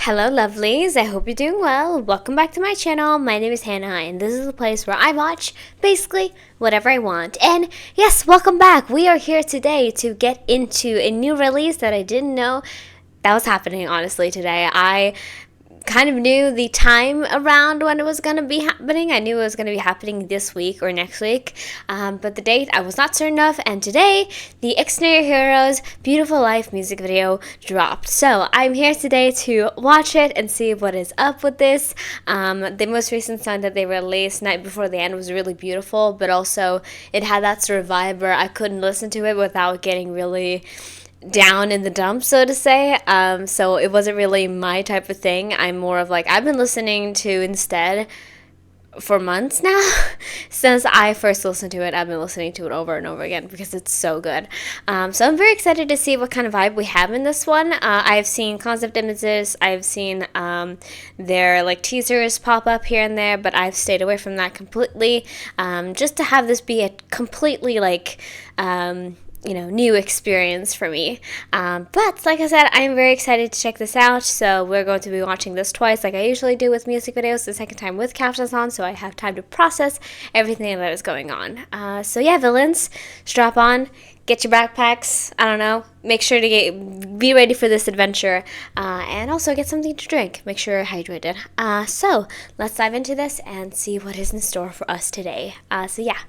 Hello lovelies, I hope you're doing well. Welcome back to my channel. My name is Hannah and this is the place where I watch basically whatever I want. And yes, welcome back. We are here today to get into a new release that I didn't know that was happening honestly today. I kind of knew the time around when it was going to be happening. I knew it was going to be happening this week or next week, but the date I was not certain of. And today, the Xdinary Heroes Beautiful Life music video dropped. So I'm here today to watch it and see what is up with this. The most recent song that they released, Night Before the End, was really beautiful, but also it had that sort of vibe where I couldn't listen to it without getting really down in the dumps, so to say. So it wasn't really my type of thing. I'm more of like, I've been listening to Instead for months now. Since I first listened to it, I've been listening to it over and over again because it's so good. So I'm very excited to see what kind of vibe we have in this one. I've seen concept images, I've seen their like teasers pop up here and there, but I've stayed away from that completely, just to have this be a completely like new experience for me. But like I said, I'm very excited to check this out. So we're going to be watching this twice like I usually do with music videos, the second time with captions on, so I have time to process everything that is going on. So yeah, villains, strap on, get your backpacks, I don't know, make sure to be ready for this adventure, and also get something to drink. Make sure you're hydrated. So let's dive into this and see what is in store for us today. So yeah,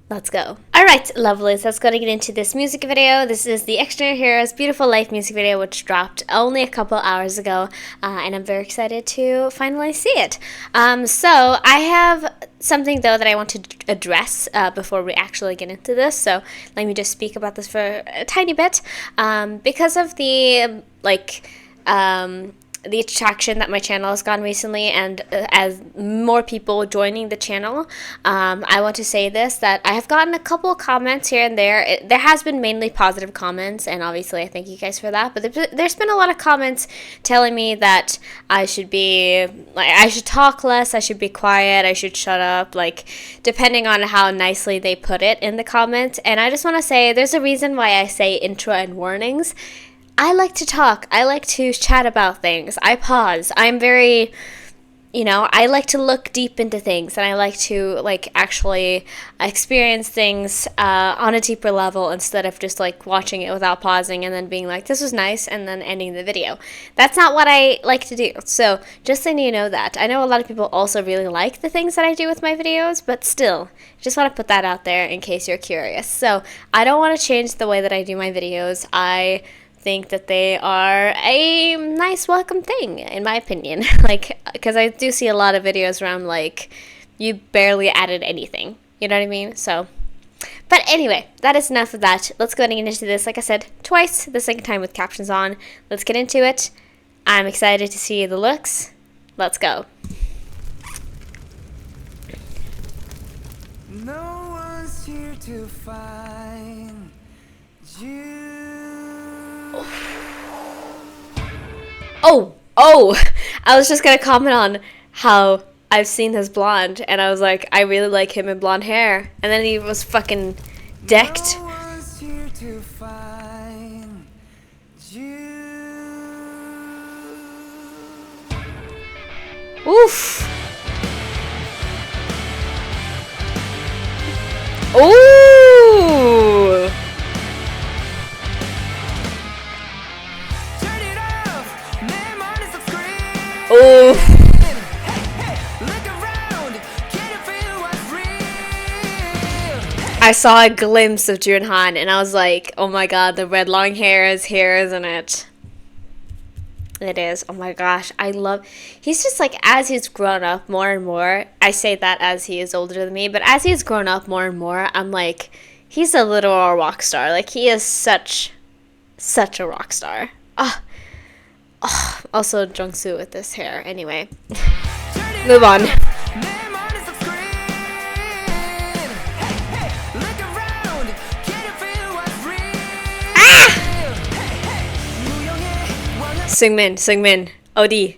let's go. Alright, lovelies, let's go to get into this music video. This is the Xdinary Heroes Beautiful Life music video, which dropped only a couple hours ago, and I'm very excited to finally see it. So I have something though that I want to address before we actually get into this, so let me just speak about this for a tiny bit. Because of the the attraction that my channel has gotten recently, and as more people joining the channel, I want to say this, that I have gotten a couple of comments here and there. There has been mainly positive comments, and obviously I thank you guys for that, but there's been a lot of comments telling me that I should talk less, I should be quiet, I should shut up, like depending on how nicely they put it in the comments. And I just want to say there's a reason why I say intro and warnings. I like to talk. I like to chat about things. I pause. I'm very, I like to look deep into things, and I like to actually experience things on a deeper level instead of just watching it without pausing and then being like, this was nice, and then ending the video. That's not what I like to do. So just so you know that. I know a lot of people also really like the things that I do with my videos, but still, just want to put that out there in case you're curious. So I don't want to change the way that I do my videos. I think that they are a nice welcome thing, in my opinion, because I do see a lot of videos where I'm like, you barely added anything, you know what I mean? So, but anyway, that is enough of that. Let's go and get into this. Like I said, twice, the second time with captions on. Let's get into it. I'm excited to see the looks. Let's go. No one's here to find you. Oh, I was just gonna comment on how I've seen his blonde, and I was like, I really like him in blonde hair, and then he was fucking decked. No one's here to find you. Oof. Ooh. Oh, I saw a glimpse of Junhan and I was like, oh my god, the red long hair is here, isn't it? It is. Oh my gosh, he's just as he's grown up more and more, I say that as he is older than me, but as he's grown up more and more, I'm like, he's a literal rock star. He is such a rock star. Oh, also Jungsu with this hair. Anyway, move on. Ah! Seungmin, OD.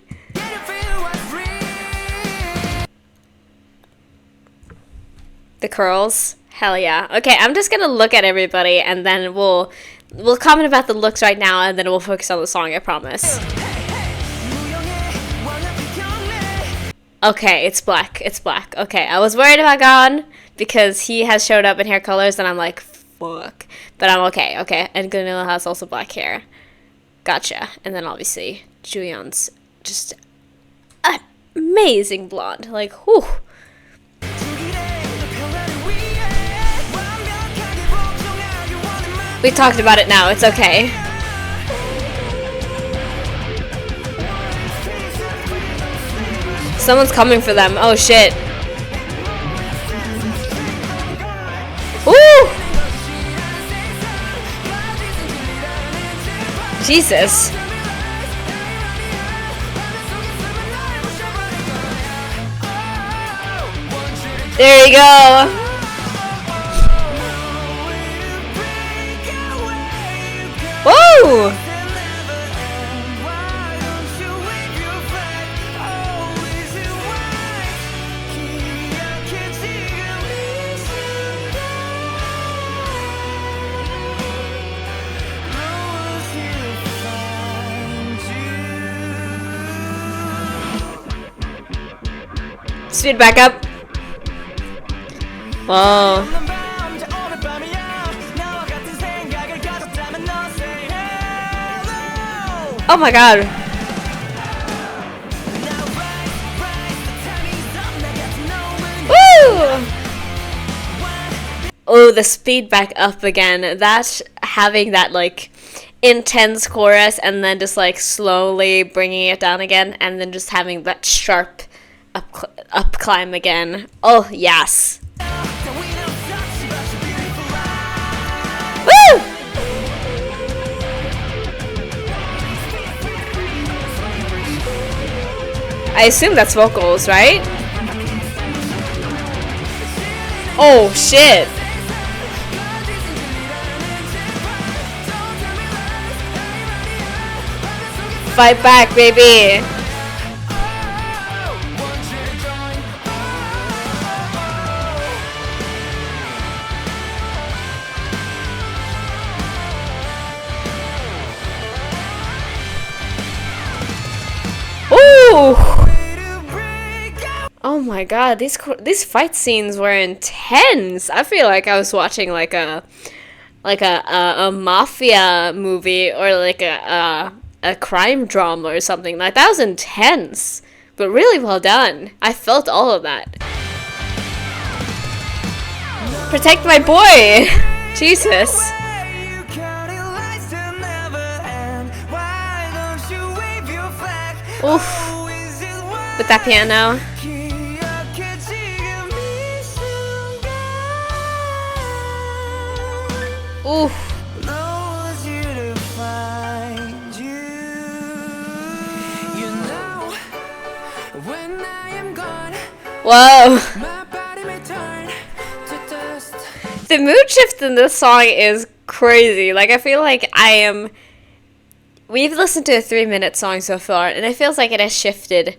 The curls, hell yeah. Okay, I'm just gonna look at everybody and then we'll comment about the looks right now, and then we'll focus on the song, I promise. Okay, it's black. It's black. Okay, I was worried about Gon because he has showed up in hair colors, and I'm like, fuck. But I'm okay. Okay, and Gunilla has also black hair. Gotcha. And then obviously Juyeon's just amazing blonde. Like, whew. We talked about it now. It's okay. Someone's coming for them. Oh shit. Woo! Jesus. There you go. Woo! Speed back up. Whoa. Oh my god. Woo! Oh, the speed back up again. That, having that like intense chorus and then just like slowly bringing it down again and then just having that sharp up climb again. Oh, yes. Woo! I assume that's vocals, right? Oh, shit. Fight back, baby. Ooh. Oh my god, these fight scenes were intense. I feel like I was watching like a mafia movie or like a crime drama or something. Like, that was intense, but really well done. I felt all of that. Protect my boy. Jesus. Oof. With that piano. Oof. Whoa. The mood shift in this song is crazy. Like, I feel like we've listened to a 3-minute song so far, and it feels like it has shifted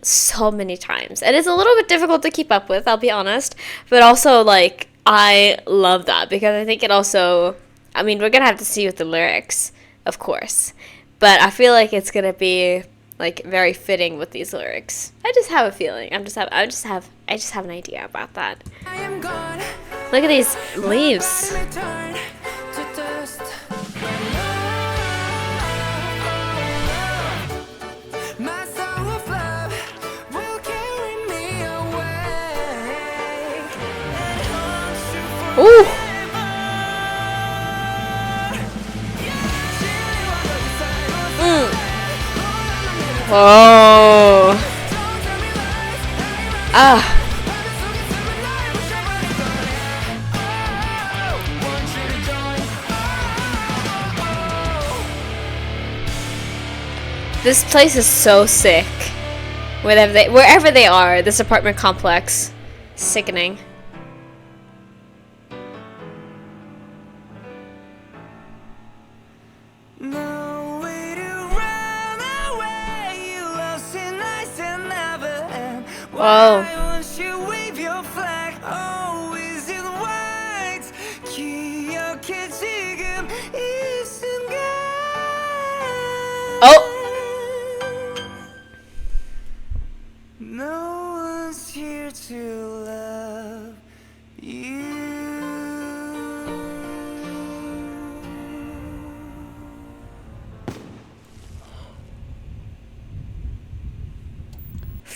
so many times. And it's a little bit difficult to keep up with, I'll be honest. But also, like, I love that because I think it also, I mean, we're gonna have to see with the lyrics, of course. But I feel like it's gonna be like very fitting with these lyrics. I just have a feeling. I just have an idea about that. Look at these leaves. Ooh. Whoa. Ah. This place is so sick. Wherever they are, this apartment complex. Sickening. Whoa. Oh.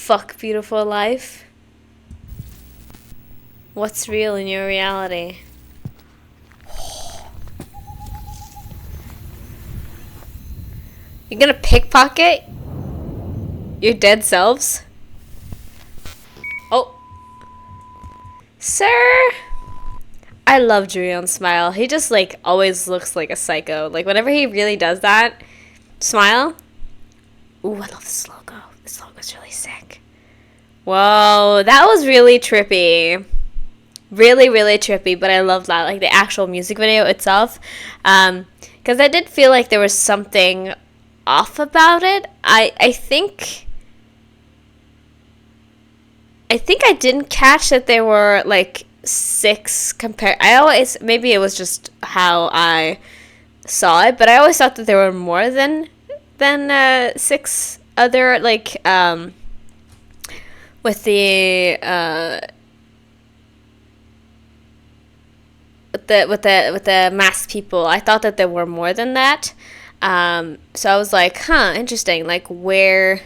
fuck beautiful life. What's real in your reality? You're gonna pickpocket your dead selves? Oh. Sir? I love Julian's smile. He just, like, always looks like a psycho. Like, whenever he really does that smile. Ooh, I love this logo. This logo's really sick. Whoa, that was really trippy. Really, really trippy, but I love that. Like, the actual music video itself. Because I did feel like there was something off about it. I think I didn't catch that there were, like, 6 I always, maybe it was just how I saw it, but I always thought that there were more than 6 other, like, with the masked people. I thought that there were more than that. So I was like, huh, interesting. Like, where,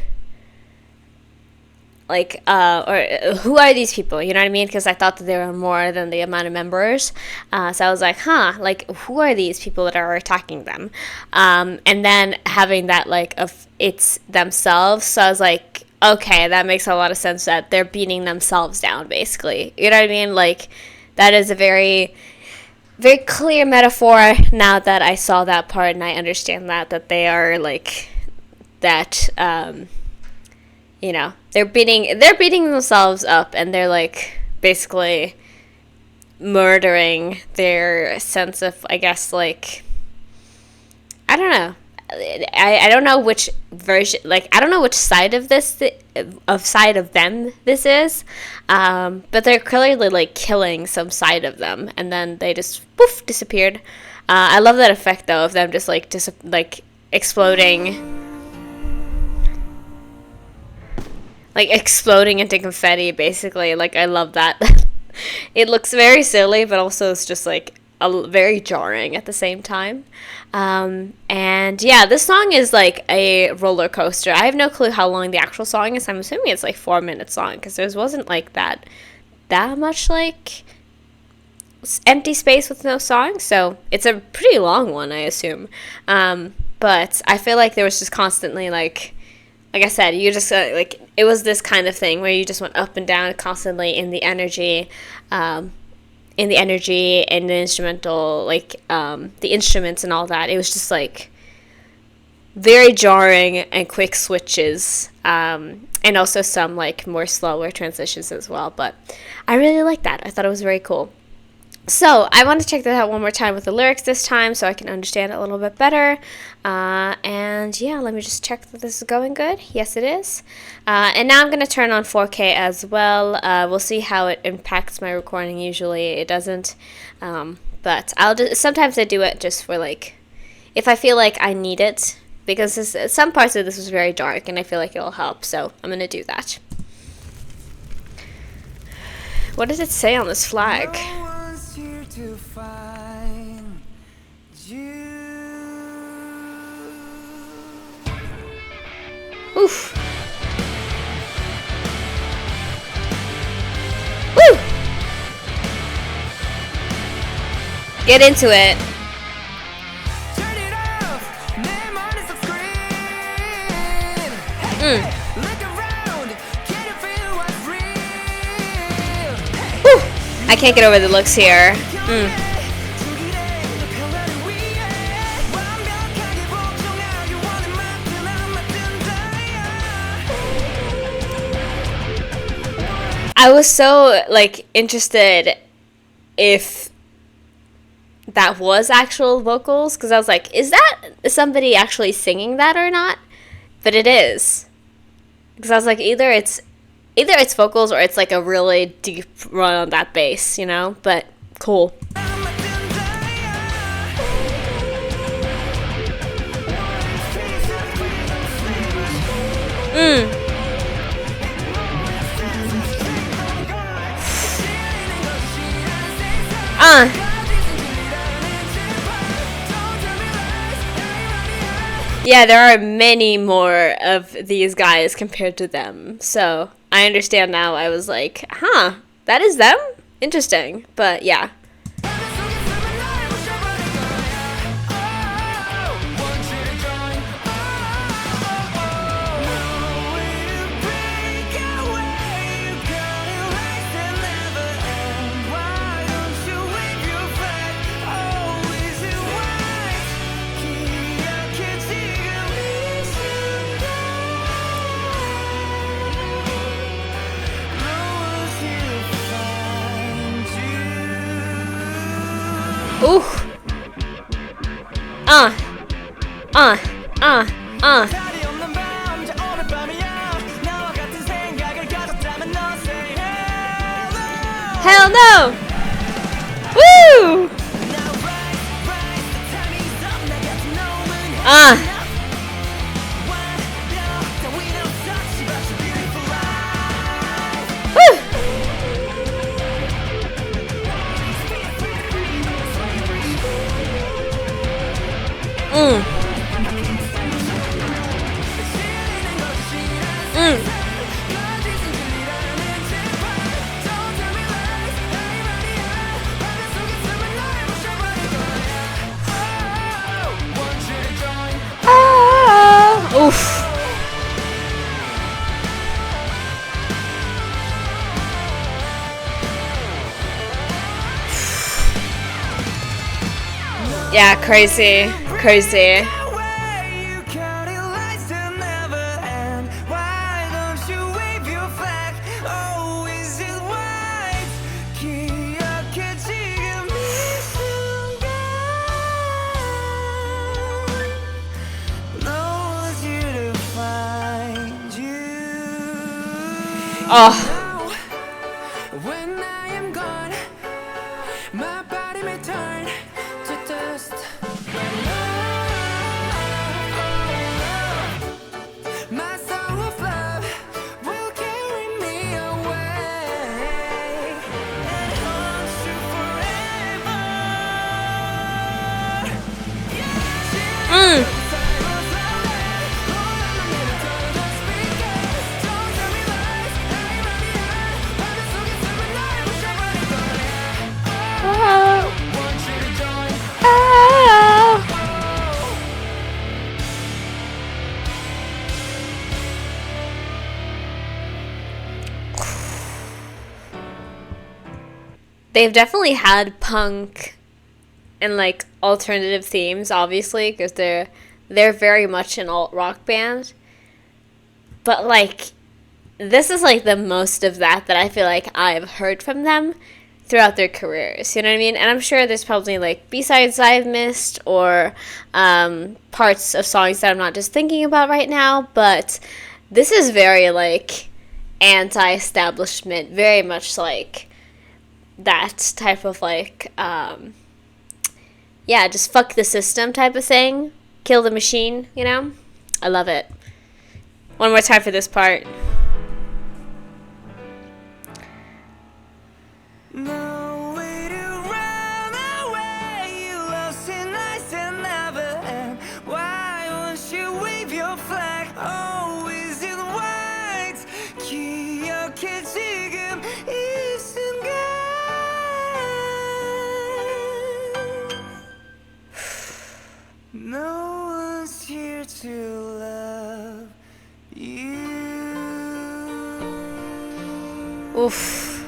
like, or who are these people? You know what I mean? Because I thought that there were more than the amount of members. So I was like, huh, like, who are these people that are attacking them? And then having that, like, of it's themselves. So I was like, okay, that makes a lot of sense that they're beating themselves down, basically. You know what I mean? Like, that is a very, very clear metaphor now that I saw that part and I understand that they are, like, that, you know, they're beating themselves up and they're, like, basically murdering their sense of, I guess, like, I don't know. I don't know which version, like, I don't know which side of this, side of them this is, but they're clearly, like, killing some side of them, and then they just, poof, disappeared. I love that effect, though, of them just, like, exploding. Like, exploding into confetti, basically. Like, I love that. It looks very silly, but also it's just, like, very jarring at the same time. And yeah, this song is like a roller coaster. I have no clue how long the actual song is. I'm assuming it's like 4 minutes long because there wasn't like that much like empty space with no song. So it's a pretty long one, I assume. But I feel like there was just constantly like I said, you just like it was this kind of thing where you just went up and down constantly in the energy. In the energy and the instrumental, like, the instruments and all that. It was just, like, very jarring and quick switches, and also some, like, more slower transitions as well. But I really like that. I thought it was very cool. So I want to check that out one more time with the lyrics this time so I can understand it a little bit better. And yeah, let me just check that this is going good. Yes, it is. And now I'm going to turn on 4K as well. We'll see how it impacts my recording. Usually it doesn't. But sometimes I do it just for like, if I feel like I need it. Because some parts of this was very dark and I feel like it'll help. So I'm going to do that. What does it say on this flag? To find you. Oof. Woo! Get into it. Turn it off. Name on the screen. Look around. Can you feel what's real? Woo! I can't get over the looks here. I was so, like, interested if that was actual vocals, because I was like, is that somebody actually singing that or not? But it is. Because I was like, either it's vocals or it's, like, a really deep run on that bass, you know? But cool. Yeah, there are many more of these guys compared to them. So I understand now. I was like, huh, that is them? Interesting. But yeah. Ooh. Uh. Hell no! Woo! Woo! Oof. Yeah, crazy. Crazy. Oh. When I am gone, my body may turn to dust. My soul of love will carry me away and haunt you forever. They've definitely had punk and like alternative themes, obviously, because they're very much an alt rock band. But like, this is like the most of that I feel like I've heard from them throughout their careers. You know what I mean? And I'm sure there's probably like B-sides I've missed or parts of songs that I'm not just thinking about right now. But this is very like anti-establishment, very much like that type of like yeah, just fuck the system type of thing, kill the machine, you know. I love it. One more time for this part. No way to run away, you lost in ice and never end. Why won't you wave your flag, always in white? 기억해 지금 이 순간. No one's here to love you. Oof.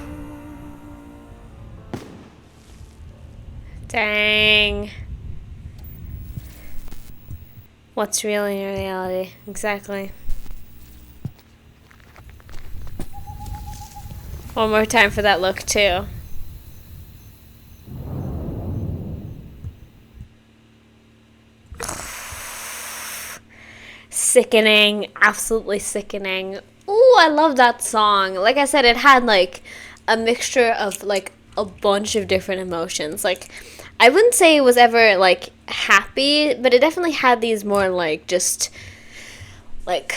Dang. What's real in your reality? Exactly. One more time for that look, too. Sickening. Absolutely sickening. Ooh, I love that song. Like I said, it had like a mixture of like a bunch of different emotions. Like, I wouldn't say it was ever like happy, but it definitely had these more like just like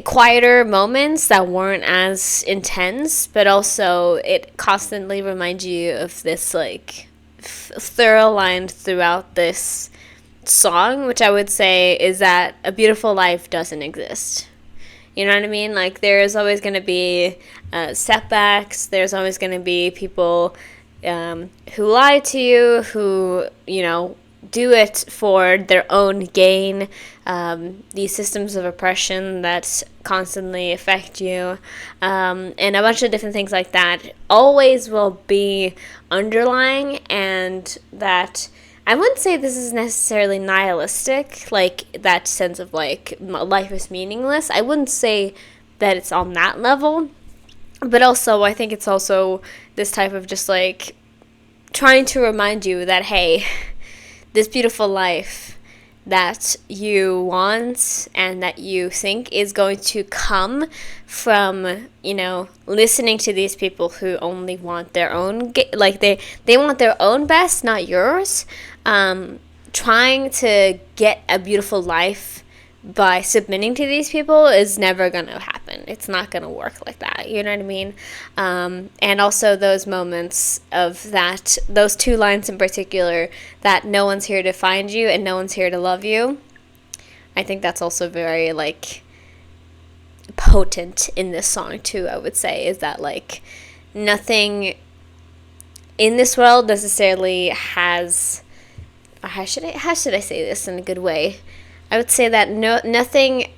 quieter moments that weren't as intense, but also it constantly reminds you of this like thorough line throughout this song, which I would say is that a beautiful life doesn't exist. You know what I mean? Like, there's always going to be setbacks. There's always going to be people who lie to you, who, you know, do it for their own gain. These systems of oppression that constantly affect you, and a bunch of different things like that always will be underlying, and that I wouldn't say this is necessarily nihilistic, like that sense of like life is meaningless. I wouldn't say that it's on that level, but also I think it's also this type of just like trying to remind you that, hey, this beautiful life that you want and that you think is going to come from, you know, listening to these people who only want their own, like they want their own best, not yours. Trying to get a beautiful life by submitting to these people is never going to happen. It's not going to work like that. You know what I mean? And also those moments of that, those two lines in particular, that no one's here to find you and no one's here to love you. I think that's also very, like, potent in this song too, I would say, is that, like, nothing in this world necessarily has, how should I say this in a good way? I would say that nothing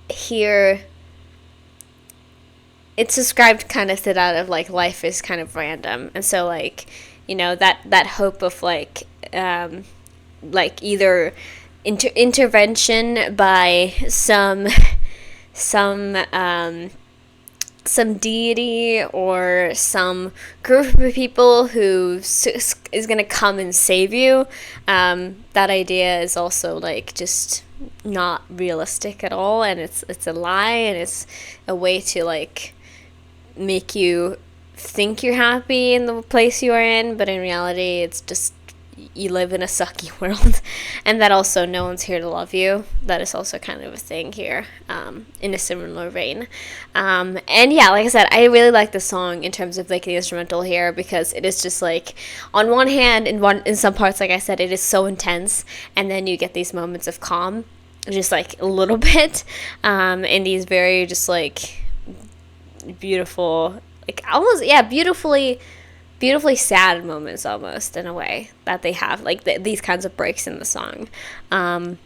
here, it's described kind of sit out of like life is kind of random, and so like, you know, that hope of like either intervention by some deity or some group of people who is going to come and save you. That idea is also like just not realistic at all, and it's a lie, and it's a way to like make you think you're happy in the place you are in, but in reality it's just you live in a sucky world. And that also no one's here to love you, that is also kind of a thing here, in a similar vein. And yeah, like I said, I really like the song in terms of like the instrumental here, because it is just like, on one hand, in some parts, like I said, it is so intense, and then you get these moments of calm, just like a little bit, in these very just like beautiful, like almost, yeah, beautifully sad moments, almost, in a way, that they have, like these kinds of breaks in the song. And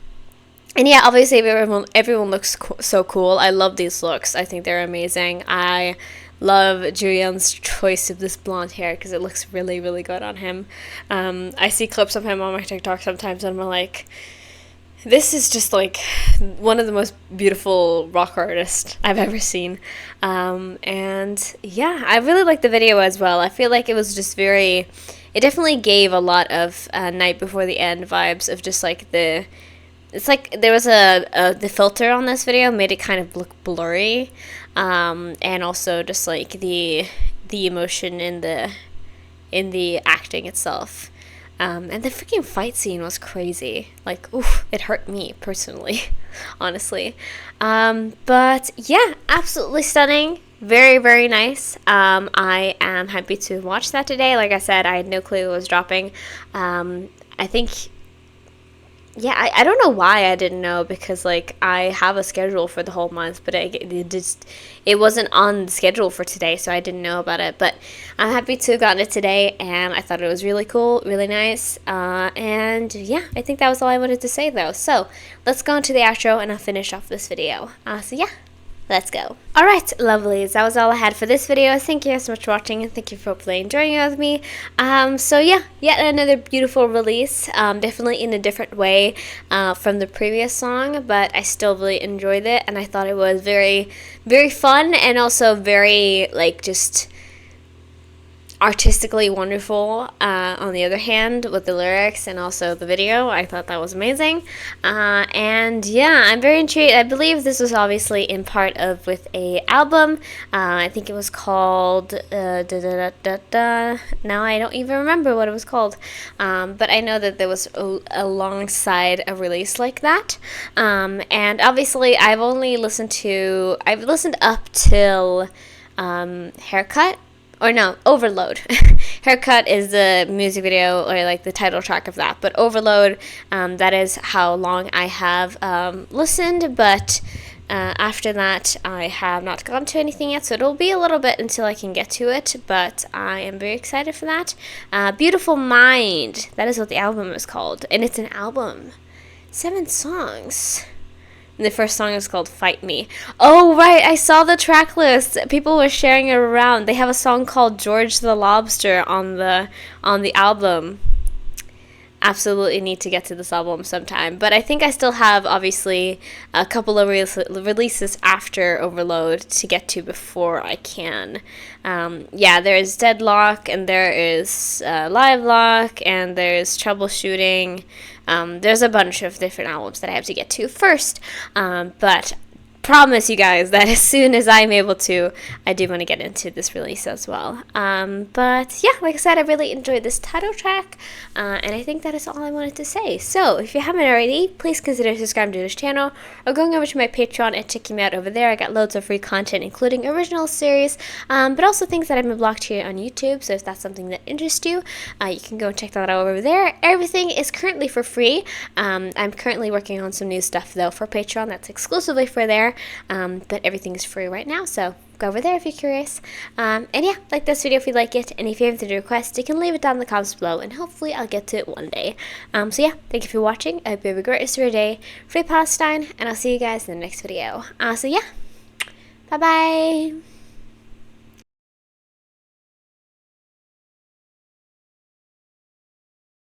yeah, obviously everyone looks so cool. I love these looks. I think they're amazing. I love Julian's choice of this blonde hair, because it looks really, really good on him. I see clips of him on my TikTok sometimes, and I'm like, this is just like one of the most beautiful rock artists I've ever seen. And yeah, I really like the video as well. I feel like it was just it definitely gave a lot of Night Before the End vibes of just like it's like there was the filter on this video made it kind of look blurry. And also just like the emotion in the acting itself. And the freaking fight scene was crazy. Like, oof, it hurt me personally, honestly. But yeah, absolutely stunning. Very, very nice. I am happy to watch that today. Like I said, I had no clue it was dropping. I think, yeah, I don't know why I didn't know, because like I have a schedule for the whole month, but it wasn't on the schedule for today, so I didn't know about it. But I'm happy to have gotten it today, and I thought it was really cool, really nice. And yeah, I think that was all I wanted to say though. So let's go into the outro, and I'll finish off this video. So yeah, let's go. Alright, lovelies, that was all I had for this video. Thank you guys so much for watching, and thank you for hopefully enjoying it with me. So yeah, yet another beautiful release, definitely in a different way from the previous song, but I still really enjoyed it, and I thought it was very, very fun, and also very, like, just artistically wonderful. On the other hand, with the lyrics and also the video, I thought that was amazing. And yeah, I'm very intrigued. I believe this was obviously in part of with a album. I think it was called now I don't even remember what it was called, but I know that there was alongside a release like that. And obviously I've listened up till Haircut. or no, Overload. Haircut is the music video, or like the title track of that. But Overload, that is how long I have listened. But after that, I have not gotten to anything yet, so it'll be a little bit until I can get to it. But I am very excited for that. Beautiful Mind, that is what the album is called, and it's an album, 7 songs. And the first song is called Fight Me. Oh, right, I saw the track list. People were sharing it around. They have a song called George the Lobster on the album. Absolutely need to get to this album sometime. But I think I still have, obviously, a couple of releases after Overload to get to before I can. Yeah, there's Deadlock, and there is Live Lock, and there's Troubleshooting. There's a bunch of different albums that I have to get to first. But promise you guys that as soon as I'm able to, I do want to get into this release as well. But yeah, like I said, I really enjoyed this title track, and I think that is all I wanted to say. So if you haven't already, please consider subscribing to this channel or going over to my Patreon and checking me out over there. I got loads of free content, including original series, but also things that have been blocked here on YouTube. So if that's something that interests you, you can go and check that out over there. Everything is currently for free. I'm currently working on some new stuff though for Patreon that's exclusively for there. But everything is free right now, so go over there if you're curious. And yeah, like this video if you like it, and if you have anything to request, you can leave it down in the comments below, and hopefully I'll get to it one day. So yeah, thank you for watching. I hope you have a great rest of your day. Free Palestine, and I'll see you guys in the next video. So yeah, bye bye.